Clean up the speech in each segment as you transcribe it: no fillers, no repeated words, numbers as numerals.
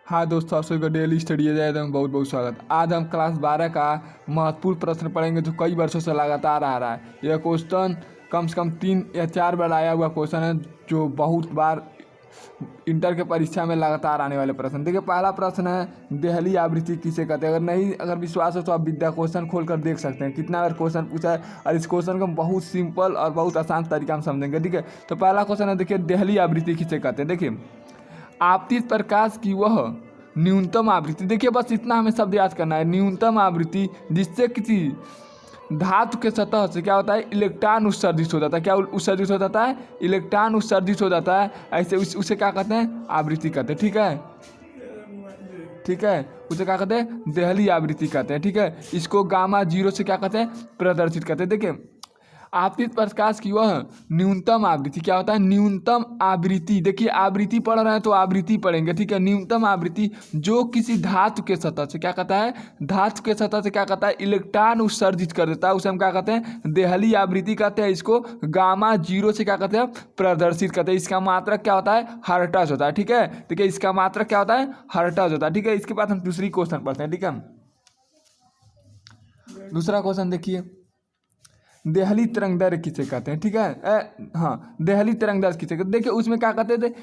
हाँ दोस्तों, आप सभी को डेली स्टडी एजेंडा में बहुत बहुत स्वागत। आज हम क्लास 12 का महत्वपूर्ण प्रश्न पढ़ेंगे जो कई वर्षों से लगातार आ रहा है। यह क्वेश्चन कम से कम 3 या 4 बार आया हुआ क्वेश्चन है जो बहुत बार इंटर के परीक्षा में लगातार आने वाले प्रश्न। देखिए, पहला प्रश्न है देहली आवृत्ति किसे कहते हैं। अगर विश्वास हो तो आप विद्या क्वेश्चन खोल कर देख सकते हैं कितना बार क्वेश्चन पूछा है, और इस क्वेश्चन को बहुत सिंपल और बहुत आसान तरीका में समझेंगे। ठीक है, तो पहला क्वेश्चन है, देखिए देहली आवृत्ति किसे कहते हैं। देखिए, आपतित प्रकाश की वह न्यूनतम आवृत्ति, देखिए बस इतना हमें शब्द याद करना है, न्यूनतम आवृत्ति जिससे किसी धातु के सतह से क्या होता है, इलेक्ट्रॉन उत्सर्जित हो जाता है। क्या उत्सर्जित हो जाता है? इलेक्ट्रॉन उत्सर्जित हो जाता है। ऐसे उसे क्या कहते हैं? आवृत्ति कहते हैं। ठीक है, ठीक है, उसे क्या कहते हैं? देहली आवृत्ति कहते हैं। ठीक है, इसको गामा जीरो से क्या कहते हैं? प्रदर्शित करते हैं। देखिए, आपतित प्रकाश की वह न्यूनतम आवृत्ति, क्या होता है? न्यूनतम आवृत्ति। देखिए, आवृत्ति पढ़ रहे हैं तो आवृत्ति पढ़ेंगे। ठीक है, न्यूनतम आवृत्ति जो किसी धातु के सतह से क्या कहता है? धातु के सतह से क्या कहता है? इलेक्ट्रॉन उत्सर्जित कर देता है, उसे हम क्या कहते हैं? देहली आवृत्ति कहते हैं। इसको गामा जीरो से क्या कहते हैं? प्रदर्शित करते हैं। इसका मात्रक क्या होता है? हर्ट्ज होता है। ठीक है, देखिए इसका मात्रक क्या होता है? हर्ट्ज होता है। ठीक है, इसके बाद हम दूसरी क्वेश्चन पढ़ते हैं। ठीक है, दूसरा क्वेश्चन देखिए, देहली तरंगदैर्घ्य किसे कहते हैं। ठीक है, हाँ, देहली तरंगदैर्घ्य किसे कहते हैं। देखिए, उसमें क्या कहते थे?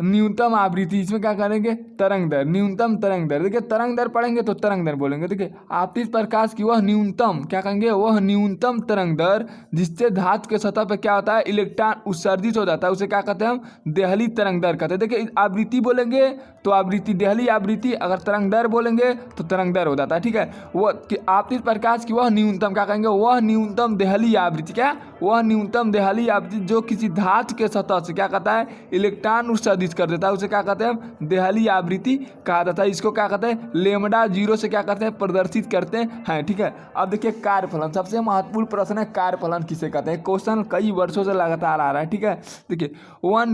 न्यूनतम आवृत्ति। इसमें क्या करेंगे? तरंगदैर्घ्य, न्यूनतम तरंगदैर्घ्य। देखिए, तरंगदैर्घ्य पढ़ेंगे तो तरंगदैर्घ्य बोलेंगे। देखिए, आपतित प्रकाश की वह न्यूनतम, क्या कहेंगे? वह न्यूनतम तरंगदैर्घ्य जिससे धातु के सतह पर क्या होता है? इलेक्ट्रॉन उत्सर्जित हो जाता है, उसे क्या कहते हैं हम? देहली तरंगदैर्घ्य कहते हैं। देखिए, आवृत्ति बोलेंगे तो आवृत्ति, देहली आवृत्ति। अगर तरंगदैर्घ्य बोलेंगे तो तरंगदैर्घ्य हो जाता है। ठीक है, वह आपतित प्रकाश की वह न्यूनतम, क्या कहेंगे? वह न्यूनतम देहली आवृत्ति। क्या? वह न्यूनतम देहली आवृत्ति जो किसी धातु के सतह से क्या कहता है? इलेक्ट्रॉन उत्सर्जित कर देता है, उसे क्या कहते हैं? देहली आवृत्ति कहा जाता है। इसको क्या कहते हैं? लेमडा जीरो से क्या कहते हैं? प्रदर्शित करते हैं। ठीक है, अब देखिए कार्यफलन, सबसे महत्वपूर्ण प्रश्न है कार्यफलन किसे कहते हैं। क्वेश्चन कई वर्षों से लगातार आ रहा है। ठीक है, देखिए, वह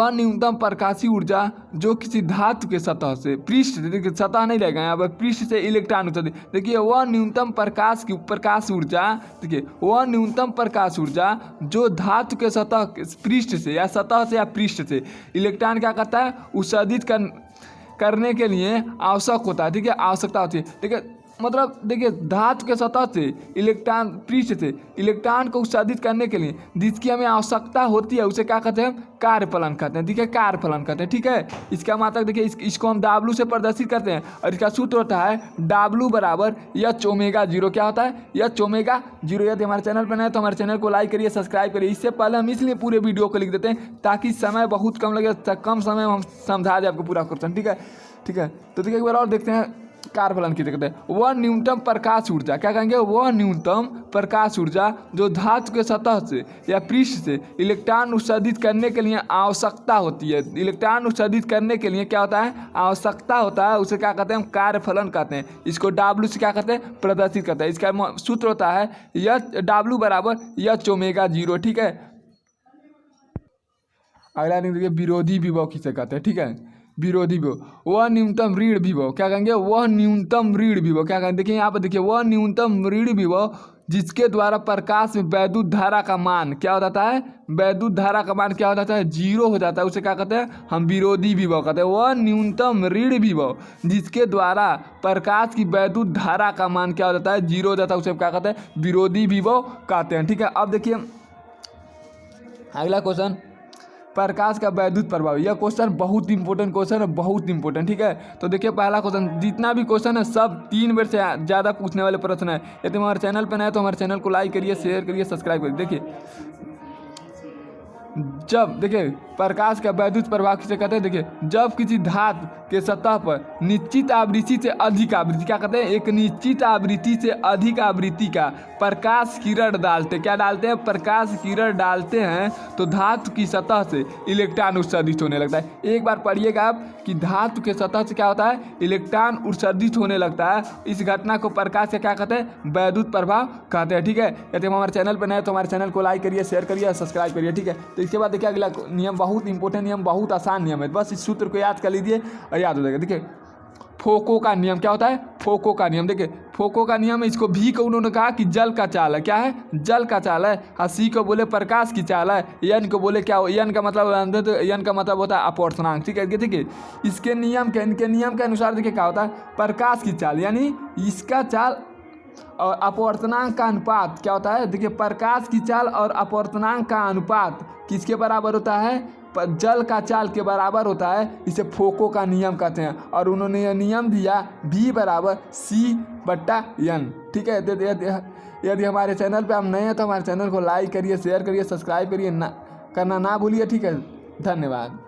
न्यूनतम प्रकाशीय ऊर्जा जो किसी धातु के सतह से, पृष्ठ से, देखिए सतह नहीं रहेगा यहाँ पर, पृष्ठ से इलेक्ट्रॉन उत्सर्जित। देखिए, वह न्यूनतम प्रकाश ऊर्जा, देखिए वह न्यूनतम प्रकाश ऊर्जा जो धातु के सतह, पृष्ठ से या सतह से या पृष्ठ से इलेक्ट्रॉन क्या करता है? उत्सर्जित करने के लिए आवश्यक होता है। ठीक है, आवश्यकता होती है। देखिए, मतलब देखिए, धातु के सतह से इलेक्ट्रॉन, पृष्ठ से इलेक्ट्रॉन को उत्सर्जित करने के लिए जिसकी हमें आवश्यकता होती है उसे क्या कहते हैं? कार्यफलन कहते हैं। ठीक है, कार्यफलन कहते हैं। ठीक है, इसका मात्रक देखिए, इसको हम W से प्रदर्शित करते हैं और इसका सूत्र होता है W बराबर H ओमेगा जीरो। क्या होता है? H omega zero. यदि हमारे चैनल पर नए तो हमारे चैनल को लाइक करिए, सब्सक्राइब करिए। इससे पहले हम इसलिए पूरे वीडियो को लिख देते हैं ताकि समय बहुत कम लगे, कम समय में हम समझा दें आपको पूरा क्वेश्चन। ठीक है, ठीक है, तो देखिए एक बार और देखते हैं कार्यफलन किसे कहते हैं। वह न्यूनतम प्रकाश ऊर्जा, क्या कहेंगे? वह न्यूनतम प्रकाश ऊर्जा जो धातु के सतह से या पृष्ठ से इलेक्ट्रॉन उत्सर्जित करने के लिए आवश्यकता होती है। इलेक्ट्रॉन उत्सर्जित करने के लिए क्या होता है? आवश्यकता होता है, उसे क्या कहते हैं? हम कार्यफलन कहते हैं। इसको W से क्या कहते हैं? प्रदर्शित करते हैं। इसका सूत्र होता है W बराबर H ओमेगा जीरो। ठीक है, अगला देखिए, विरोधी विभव किसे कहते हैं। ठीक है, विरोधी विभव, वह न्यूनतम ऋण विभव, क्या कहेंगे? वह न्यूनतम ऋण विभव, क्या कहेंगे? देखिए यहाँ पर देखिए, वह न्यूनतम ऋण विभव जिसके द्वारा प्रकाश में वैद्युत धारा का मान क्या हो जाता है? वैद्युत धारा का मान क्या हो जाता है? जीरो हो जाता है, उसे क्या कहते हैं? हम विरोधी विभव कहते हैं। वह न्यूनतम ऋण विभव जिसके द्वारा प्रकाश की वैद्युत धारा का मान क्या हो जाता है? जीरो हो जाता है, उसे क्या कहते हैं? विरोधी विभव कहते हैं। ठीक है, अब देखिए अगला क्वेश्चन, प्रकाश का वैद्युत प्रभाव। यह क्वेश्चन बहुत इंपॉर्टेंट क्वेश्चन है, बहुत इंपॉर्टेंट। ठीक है, तो देखिए पहला क्वेश्चन, जितना भी क्वेश्चन है सब 3 बार से ज़्यादा पूछने वाले प्रश्न है। यदि हमारे चैनल पर नए तो हमारे चैनल को लाइक करिए, शेयर करिए, सब्सक्राइब करिए। देखिए, जब देखिए प्रकाश का वैद्युत प्रभाव किसे कहते हैं? देखिए, जब किसी धातु के सतह पर निश्चित आवृत्ति से अधिक आवृत्ति, क्या कहते हैं? एक निश्चित आवृत्ति से अधिक आवृत्ति का प्रकाश किरण डालते, क्या डालते हैं? प्रकाश किरण डालते हैं तो धातु की सतह से इलेक्ट्रॉन उत्सर्जित होने लगता है। एक बार पढ़िएगा आप कि धातु के सतह से क्या होता है? इलेक्ट्रॉन उत्सर्जित होने लगता है। इस घटना को प्रकाश से क्या कहते हैं? वैद्युत प्रभाव कहते हैं। ठीक है, यदि हम हमारे चैनल पर नए तो हमारे चैनल को लाइक करिए, शेयर करिए, सब्सक्राइब करिए। ठीक है, तो इसके बाद देखिए अगला नियम, बहुत इंपॉर्टेंट नियम, बहुत आसान नियम है। बस इस सूत्र को याद कर लीजिए और याद हो जाएगा। देखिए, फोको का नियम क्या होता है, फोको का नियम। देखिए फोको का नियम है, इसको भी को उन्होंने कहा कि जल का चाल है, क्या है, जल का चाल है। और सी को बोले प्रकाश की चाल है। एन को बोले क्या, एन का मतलब, तो एन का मतलब होता है अपवर्तनांक, ठीक है। ठीक है, इसके नियम के, इनके नियम के अनुसार देखिए क्या होता है, प्रकाश की चाल यानी इसका चाल और अपवर्तनांक का अनुपात क्या होता है, देखिए प्रकाश की चाल और अपवर्तनांक का अनुपात किसके बराबर होता है, जल का चाल के बराबर होता है। इसे फोको का नियम कहते हैं। और उन्होंने यह नियम दिया V बराबर C/N, ठीक है। यदि हमारे चैनल पे आप नए हैं तो हमारे चैनल को लाइक करिए, शेयर करिए, सब्सक्राइब करिए, करना ना भूलिए, ठीक है। धन्यवाद।